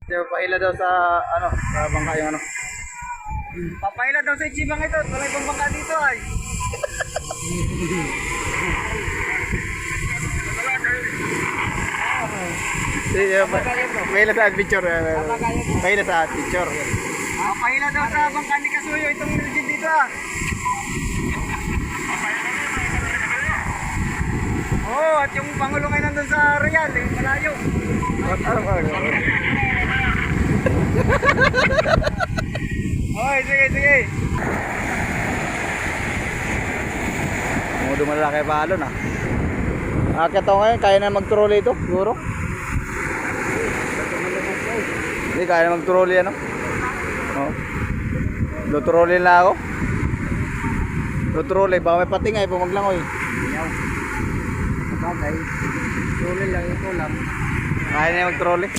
Yung paila daw sa ano, sa bangka yung ano. Papaila daw sa Ichibang ito. Wala ibang bangka dito ay. Paila sa picture. Paila sa picture. Papaila daw sa bangka ni Kasuyo itong legend dito ah. Oh, at yung Pangulo ngayon nandun sa Real eh, malayo. Oy, sige, sige. Mudo malaki palo na. Akit ako ngayon, kaya na mag-trolley ito, siguro. Hindi, kaya na mag-trolley ano. Oh. Do-trolley na ako. Do-trolley, baka may patingay, pumaglangoy. Sabagay, trolley lang ito lang. Kaya na mag-trolley.